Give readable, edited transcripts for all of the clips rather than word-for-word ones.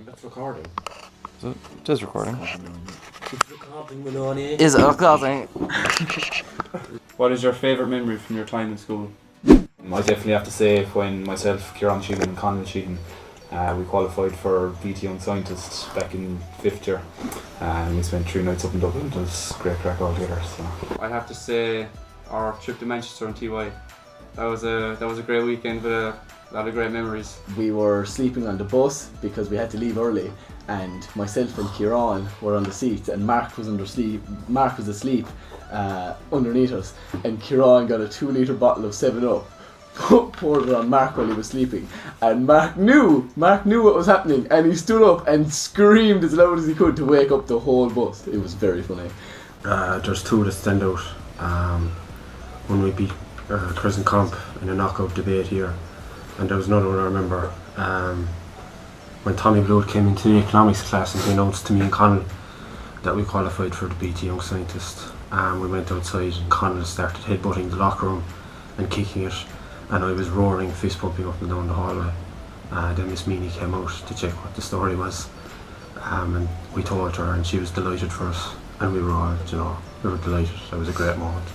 It's recording. It is recording. It's recording, Maloney. Is it recording? What is your favourite memory from your time in school? I definitely have to say when myself, Kieran Sheehan and Conal Sheehan, we qualified for BT Young Scientist back in 5th year, and we spent 3 nights up in Dublin. It was great crack altogether. So. I have to say our trip to Manchester and TY. That was a great weekend with a lot of great memories. We were sleeping on the bus because we had to leave early, and myself and Kieran were on the seats, and Mark was asleep underneath us, and Kieran got a 2-litre bottle of 7-Up, poured it on Mark while he was sleeping, and Mark knew what was happening, and he stood up and screamed as loud as he could to wake up the whole bus. It was very funny. There's two that stand out. When we beat Crescent Comp in a knockout debate here, and there was another one I remember. When Tommy Blood came into the economics class and he announced to me and Conal that we qualified for the BT Young Scientist. We went outside and Conal started headbutting the locker room and kicking it, and I was roaring, fist pumping up and down the hallway. Then Miss Meany came out to check what the story was, and we told her, and she was delighted for us, and we were all, we were delighted. It was a great moment.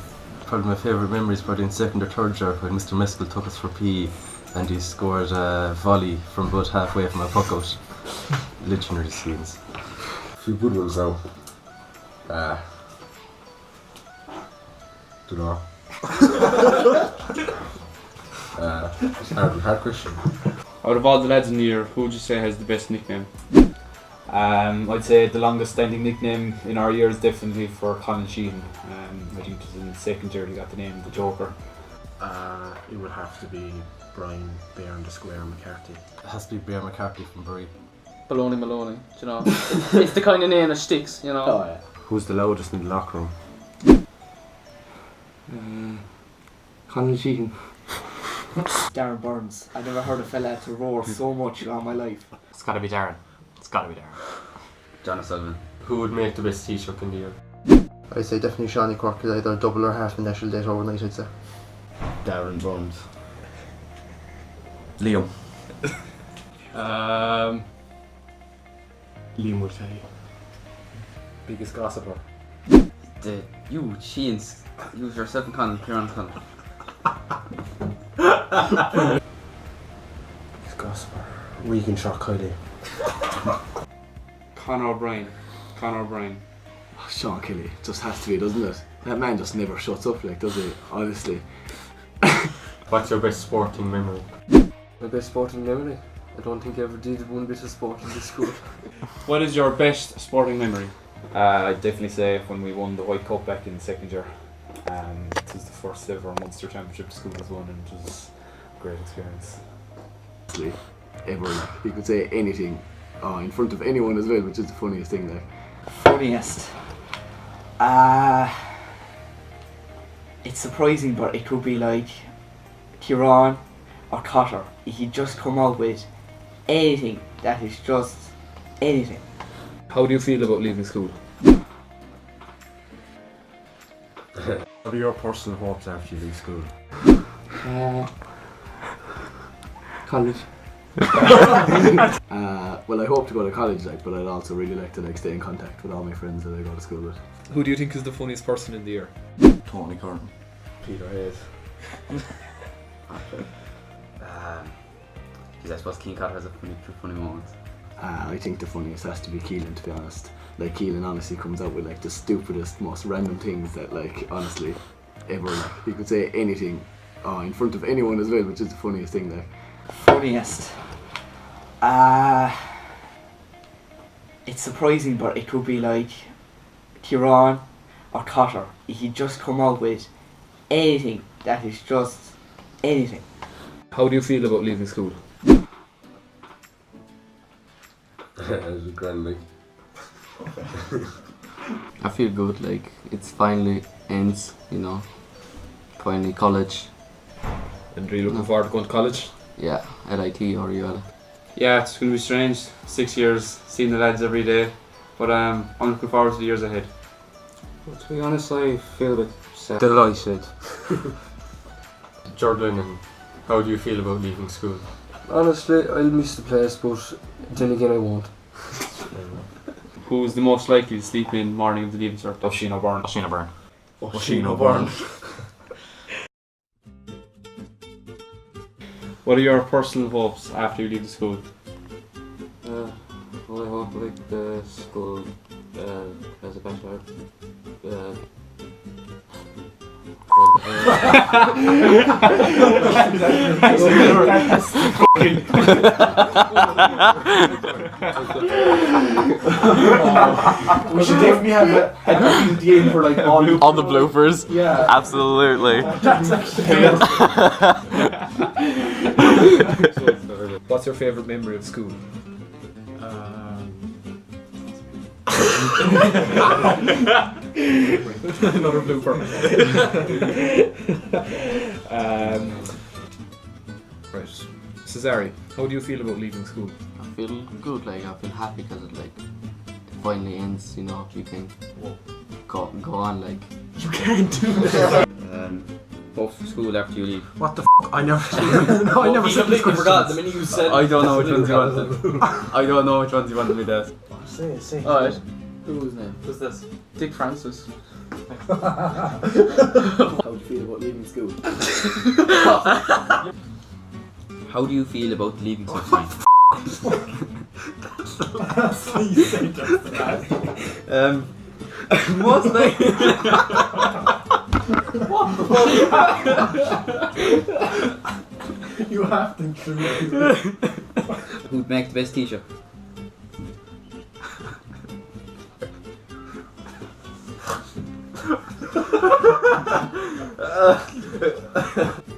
Probably my favourite memories were in 2nd or 3rd year when Mr. Mescal took us for PE and he scored a volley from about halfway from a puck out. Legendary scenes. A few good ones now. Dunno. Hard question. Out of all the lads in the year, who would you say has the best nickname? I'd say the longest standing nickname in our year is definitely for Conal Sheehan. I think it was in 2nd year he got the name the Joker. It would have to be Brian Bear and the Square McCarthy. It has to be Bear McCarthy from Bury. Maloney, do you know? It's the kind of name that sticks, you know. Oh yeah. Who's the loudest in the locker room? Conal Sheehan. Darren Burns. I never heard a fella to roar so much in all my life. It's gotta be Darren. John O'Sullivan. Who would make the best Taoiseach in the year? I'd say definitely Shawnee Cork is either double or half the national date overnight, I'd say. Darren Burns. Liam. Liam would say. Biggest gossiper. You yourself and Conal, Kieran Conal. Biggest gossiper. Regan Shock Kylie. Conor O'Brien. Oh, Sean Kelly, just has to be, doesn't it? That man just never shuts up, like, does he? Honestly. What's your best sporting memory? My best sporting memory? I don't think I ever did one bit of sport in this school. What is your best sporting memory? I'd definitely say when we won the White Cup back in 2nd year. It was the first ever Munster Championship the school has won, and it was a great experience. Ever, like, he could say anything in front of anyone as well, which is the funniest thing, like. Funniest. It's surprising, but it could be like Kieran or Cotter. He'd just come out with anything that is just anything. How do you feel about leaving school? What are your personal hopes after you leave school? College. Well, I hope to go to college, like, but I'd also really like to stay in contact with all my friends that I go to school with. Who do you think is the funniest person in the year? Tony Curtin. Peter Hayes. Because I suppose King Cotter has a funny moments. I think the funniest has to be Keelan, to be honest. Like, Keelan honestly comes out with like the stupidest, most random things that, like, honestly, ever. Like, he could say anything in front of anyone as well, which is the funniest thing, like. Funniest. It's surprising, but it could be like Kieran or Cotter. He'd just come out with anything that is just anything. How do you feel about leaving school? It was grand, like. I feel good, like it's finally ends, finally college. And are you looking forward to going to college? Yeah, LIT or UL. Yeah, it's going to be strange. 6 years, seeing the lads every day. But I'm looking forward to the years ahead. Well, to be honest, I feel a bit sad. Delighted. Jordan, how do you feel about leaving school? Honestly, I'll miss the place, but then again I won't. Who's the most likely to sleep in morning of the leaving cert? Oisin O'Byrne. Oisin O'Byrne. Oisin O'Byrne. What are your personal hopes after you leave the school? Well, I hope like the school has a better We should definitely have a PDA for like all the bloopers. Yeah. Absolutely. That's actually What's your favourite memory of school? Another blooper. Right. Cesare, how do you feel about leaving school? I feel good, like I feel happy because it like finally ends, you know, you can go on like. You can't do that. Hopes for school after you leave. What the f***? I never no, I never said this question. the minute you said. I don't know which ones you wanted. I don't know which ones you wanted me to ask. Say. Alright. Who's name? Who's this? Dick Francis. How do you feel about leaving school? How do you feel about leaving school? Please say just that. Most likely. You have to include it. Who'd make the best teacher?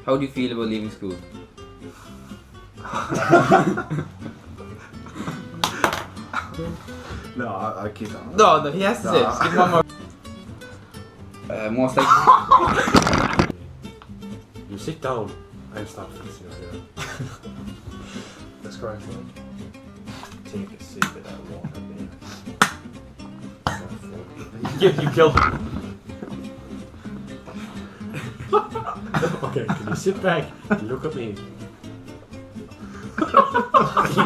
How do you feel about leaving school? No, I keep on. No, he has to say it. Just give him one more. Most likely. You sit down and stop fixing your hair. That's correct, right? Take a sip of that water, man. You killed him. Okay, can you sit back and look at me?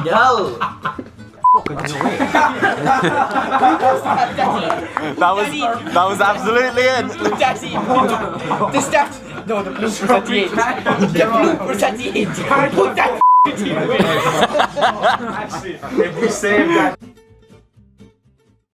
Yell! That was absolutely it. Daddy! The stats! No, the bloopers at the end. The bloopers at the end. Put that Actually, if you save that.